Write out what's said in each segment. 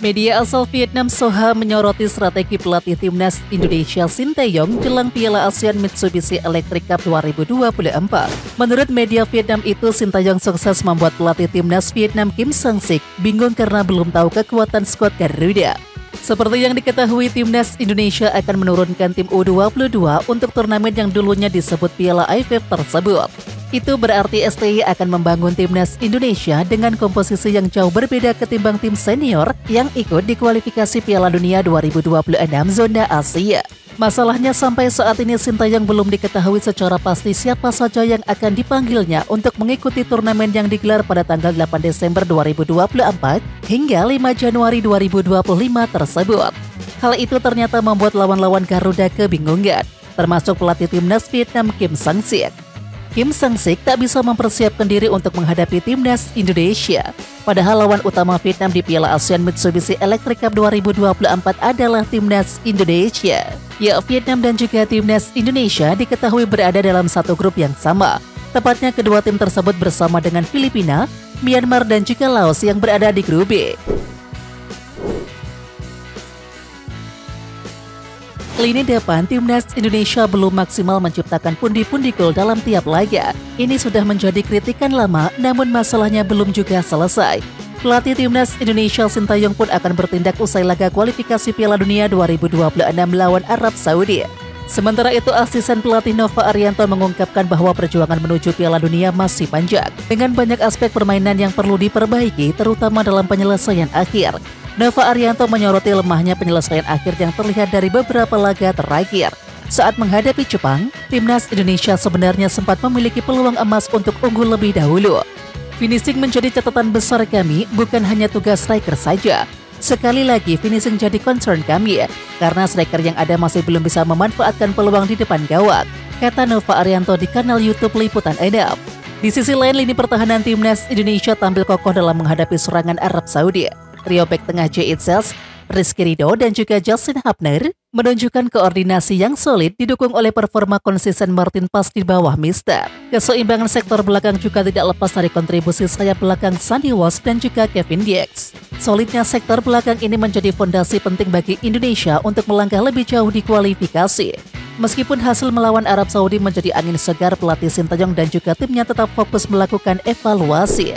Media asal Vietnam Soha menyoroti strategi pelatih timnas Indonesia Sinteyong jelang Piala ASEAN Mitsubishi Electric Cup 2024. Menurut media Vietnam itu, Sinteyong sukses membuat pelatih timnas Vietnam Kim Sang-sik bingung karena belum tahu kekuatan skuad Garuda. Seperti yang diketahui, timnas Indonesia akan menurunkan tim U22 untuk turnamen yang dulunya disebut Piala AFF tersebut. Itu berarti STY akan membangun timnas Indonesia dengan komposisi yang jauh berbeda ketimbang tim senior yang ikut di kualifikasi Piala Dunia 2026 zona Asia. Masalahnya sampai saat ini Sinteyong belum diketahui secara pasti siapa saja yang akan dipanggilnya untuk mengikuti turnamen yang digelar pada tanggal 8 Desember 2024 hingga 5 Januari 2025 tersebut. Hal itu ternyata membuat lawan-lawan Garuda kebingungan, termasuk pelatih timnas Vietnam Kim Sang-sik. Kim Sang-sik tak bisa mempersiapkan diri untuk menghadapi timnas Indonesia. Padahal lawan utama Vietnam di Piala ASEAN Mitsubishi Electric Cup 2024 adalah timnas Indonesia. Ya, Vietnam dan juga timnas Indonesia diketahui berada dalam satu grup yang sama. Tepatnya kedua tim tersebut bersama dengan Filipina, Myanmar dan juga Laos yang berada di grup B. Lini depan timnas Indonesia belum maksimal menciptakan pundi-pundi gol dalam tiap laga. Ini sudah menjadi kritikan lama, namun masalahnya belum juga selesai. Pelatih timnas Indonesia Sinteyong pun akan bertindak usai laga kualifikasi Piala Dunia 2026 melawan Arab Saudi. Sementara itu, asisten pelatih Nova Arianto mengungkapkan bahwa perjuangan menuju Piala Dunia masih panjang, dengan banyak aspek permainan yang perlu diperbaiki, terutama dalam penyelesaian akhir. Nova Arianto menyoroti lemahnya penyelesaian akhir yang terlihat dari beberapa laga terakhir. Saat menghadapi Jepang, timnas Indonesia sebenarnya sempat memiliki peluang emas untuk unggul lebih dahulu. Finishing menjadi catatan besar kami, bukan hanya tugas striker saja. Sekali lagi, finishing jadi concern kami, karena striker yang ada masih belum bisa memanfaatkan peluang di depan gawang, kata Nova Arianto di kanal YouTube Liputan Edam. Di sisi lain, lini pertahanan timnas Indonesia tampil kokoh dalam menghadapi serangan Arab Saudi. Trio bek tengah Jay Itzels, Rizky Ridho dan juga Justin Hubner menunjukkan koordinasi yang solid didukung oleh performa konsisten Martin Pas di bawah Mister. Keseimbangan sektor belakang juga tidak lepas dari kontribusi sayap belakang Sandy Walsh dan juga Kevin Dix. Solidnya sektor belakang ini menjadi fondasi penting bagi Indonesia untuk melangkah lebih jauh di kualifikasi. Meskipun hasil melawan Arab Saudi menjadi angin segar, pelatih Sinteyong dan juga timnya tetap fokus melakukan evaluasi.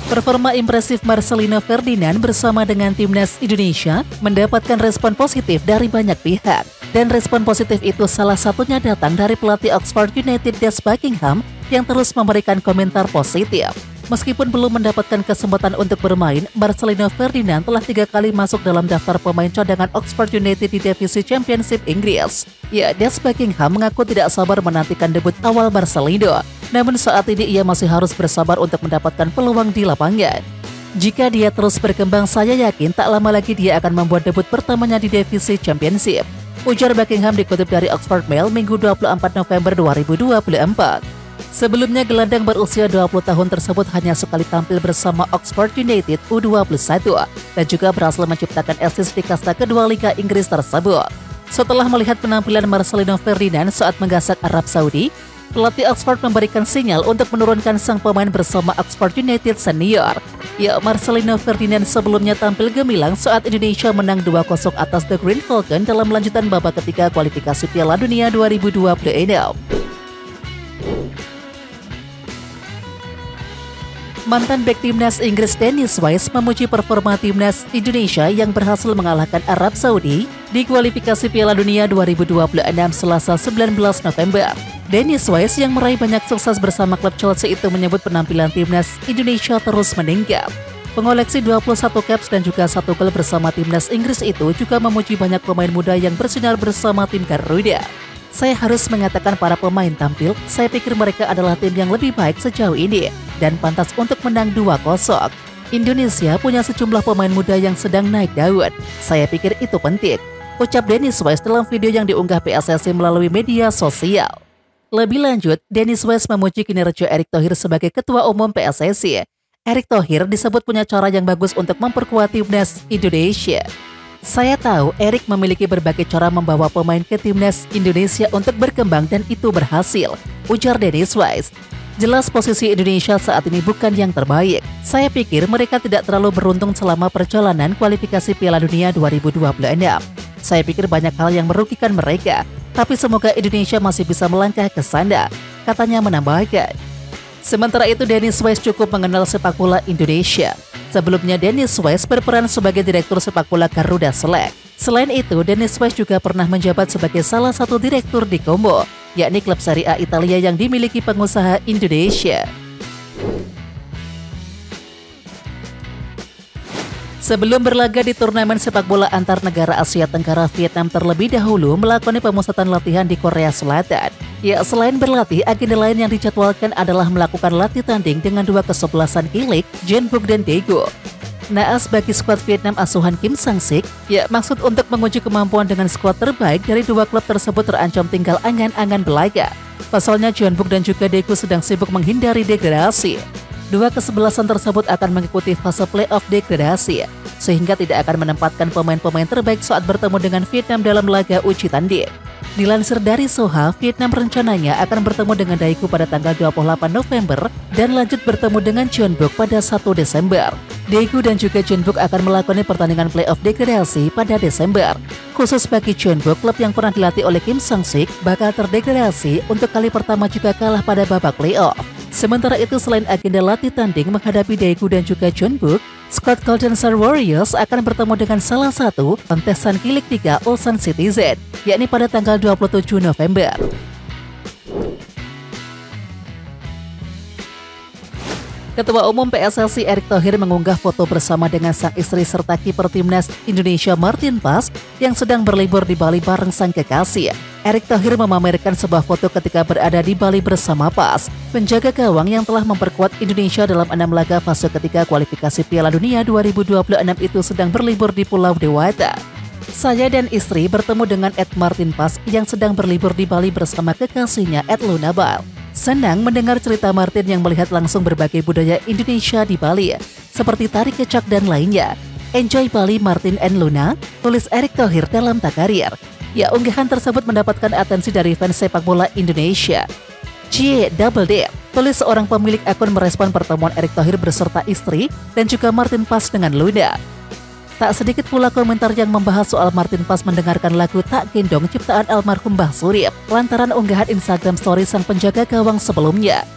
Performa impresif Marcelino Ferdinand bersama dengan timnas Indonesia mendapatkan respon positif dari banyak pihak. Dan respon positif itu salah satunya datang dari pelatih Oxford United Des Buckingham yang terus memberikan komentar positif. Meskipun belum mendapatkan kesempatan untuk bermain, Marcelino Ferdinand telah 3 kali masuk dalam daftar pemain cadangan Oxford United di divisi Championship Inggris. Ya, Des Buckingham mengaku tidak sabar menantikan debut awal Marcelino. Namun saat ini ia masih harus bersabar untuk mendapatkan peluang di lapangan. Jika dia terus berkembang, saya yakin tak lama lagi dia akan membuat debut pertamanya di divisi Championship, ujar Buckingham dikutip dari Oxford Mail Minggu 24 November 2024. Sebelumnya, gelandang berusia 20 tahun tersebut hanya sekali tampil bersama Oxford United U21 dan juga berhasil menciptakan assist di kasta kedua Liga Inggris tersebut. Setelah melihat penampilan Marcelino Ferdinand saat menggasak Arab Saudi, pelatih Oxford memberikan sinyal untuk menurunkan sang pemain bersama Oxford United senior. Ya, Marcelino Ferdinand sebelumnya tampil gemilang saat Indonesia menang 2-0 atas The Green Falcon dalam lanjutan babak ketiga kualifikasi Piala Dunia 2026. Mantan bek timnas Inggris Dennis Wise memuji performa timnas Indonesia yang berhasil mengalahkan Arab Saudi di kualifikasi Piala Dunia 2026 Selasa 19 November. Dennis Wise yang meraih banyak sukses bersama klub Chelsea itu menyebut penampilan timnas Indonesia terus meningkat. Pengoleksi 21 caps dan juga 1 gol bersama timnas Inggris itu juga memuji banyak pemain muda yang bersinar bersama tim Garuda. Saya harus mengatakan para pemain tampil, saya pikir mereka adalah tim yang lebih baik sejauh ini dan pantas untuk menang 2-0. Indonesia punya sejumlah pemain muda yang sedang naik daun. Saya pikir itu penting, ucap Dennis Wise dalam video yang diunggah PSSI melalui media sosial. Lebih lanjut, Dennis Wise memuji kinerja Erick Thohir sebagai Ketua Umum PSSI. Erick Thohir disebut punya cara yang bagus untuk memperkuat timnas Indonesia. Saya tahu Erick memiliki berbagai cara membawa pemain ke timnas Indonesia untuk berkembang dan itu berhasil, ujar Dennis Wise. Jelas posisi Indonesia saat ini bukan yang terbaik. Saya pikir mereka tidak terlalu beruntung selama perjalanan kualifikasi Piala Dunia 2026. Saya pikir banyak hal yang merugikan mereka, tapi semoga Indonesia masih bisa melangkah ke sana, katanya menambahkan. Sementara itu, Dennis Wise cukup mengenal sepak bola Indonesia. Sebelumnya, Dennis Wise berperan sebagai direktur sepak bola Garuda Select. Selain itu, Dennis Wise juga pernah menjabat sebagai salah satu direktur di Como, yakni klub Serie A Italia yang dimiliki pengusaha Indonesia. Sebelum berlaga di turnamen sepak bola antar negara Asia Tenggara, Vietnam terlebih dahulu melakukan pemusatan latihan di Korea Selatan. Ya, selain berlatih, agenda lain yang dijadwalkan adalah melakukan latih tanding dengan dua kesebelasan Kilik, Jeonbuk dan Daegu. Naas bagi skuad Vietnam asuhan Kim Sang-sik, ya maksud untuk menguji kemampuan dengan skuad terbaik dari dua klub tersebut terancam tinggal angan-angan belaga. Pasalnya Jeonbuk dan juga Daegu sedang sibuk menghindari degradasi. Dua kesebelasan tersebut akan mengikuti fase playoff degradasi, sehingga tidak akan menempatkan pemain-pemain terbaik saat bertemu dengan Vietnam dalam laga uji tanding. Dilansir dari Soha, Vietnam rencananya akan bertemu dengan Daegu pada tanggal 28 November dan lanjut bertemu dengan Jeonbuk pada 1 Desember. Daegu dan juga Jeonbuk akan melakukan pertandingan playoff degradasi pada Desember. Khusus bagi Jeonbuk, klub yang pernah dilatih oleh Kim Sang-sik bakal terdegradasi untuk kali pertama juga kalah pada babak playoff. Sementara itu, selain agenda latih tanding menghadapi Daegu dan juga Jeonbuk, skuad Golden Star Warriors akan bertemu dengan salah satu kontesan Kilik 3 Ulsan Citizen, yakni pada tanggal 27 November. Ketua Umum PSSI Erick Thohir mengunggah foto bersama dengan sang istri serta kiper timnas Indonesia Martin Paes yang sedang berlibur di Bali bareng sang kekasih. Erick Thohir memamerkan sebuah foto ketika berada di Bali bersama Paes, penjaga gawang yang telah memperkuat Indonesia dalam 6 laga fase ketiga kualifikasi Piala Dunia 2026 itu sedang berlibur di Pulau Dewata. Saya dan istri bertemu dengan Ed Martin Paes yang sedang berlibur di Bali bersama kekasihnya Ed Lunabal. Senang mendengar cerita Martin yang melihat langsung berbagai budaya Indonesia di Bali, seperti tari kecak dan lainnya. Enjoy Bali Martin and Luna, tulis Erick Thohir dalam Takarir. Ya, unggahan tersebut mendapatkan atensi dari fans sepak bola Indonesia. Double D, tulis seorang pemilik akun merespon pertemuan Erick Thohir beserta istri dan juga Martin Paes dengan Luna. Tak sedikit pula komentar yang membahas soal Martin Paes mendengarkan lagu Tak Gendong ciptaan almarhum Mbah Surip lantaran unggahan Instagram story sang penjaga gawang sebelumnya.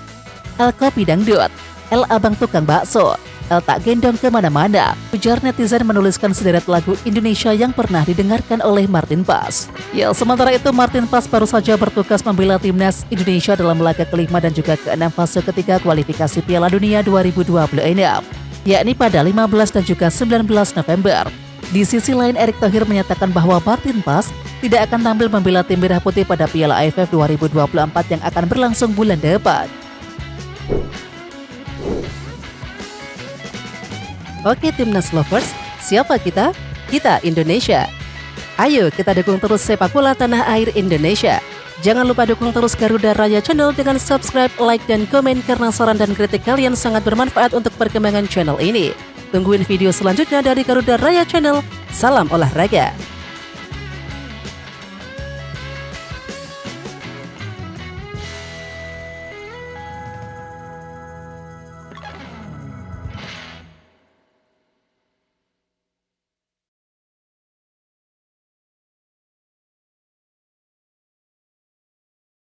El Kopi Dangdut, El Abang Tukang Bakso, El Tak Gendong kemana-mana, ujar netizen menuliskan sederet lagu Indonesia yang pernah didengarkan oleh Martin Paes. Ya, sementara itu Martin Paes baru saja bertugas membela timnas Indonesia dalam laga kelima dan juga keenam fase ketiga kualifikasi Piala Dunia 2026. Yakni pada 15 dan juga 19 November. Di sisi lain, Erick Thohir menyatakan bahwa Martin Paes tidak akan tampil membela tim Merah Putih pada Piala AFF 2024 yang akan berlangsung bulan depan. Oke Timnas Lovers, siapa kita? Kita Indonesia. Ayo kita dukung terus sepak bola tanah air Indonesia. Jangan lupa dukung terus Garuda Raya Channel dengan subscribe, like, dan komen karena saran dan kritik kalian sangat bermanfaat untuk perkembangan channel ini. Tungguin video selanjutnya dari Garuda Raya Channel. Salam olahraga.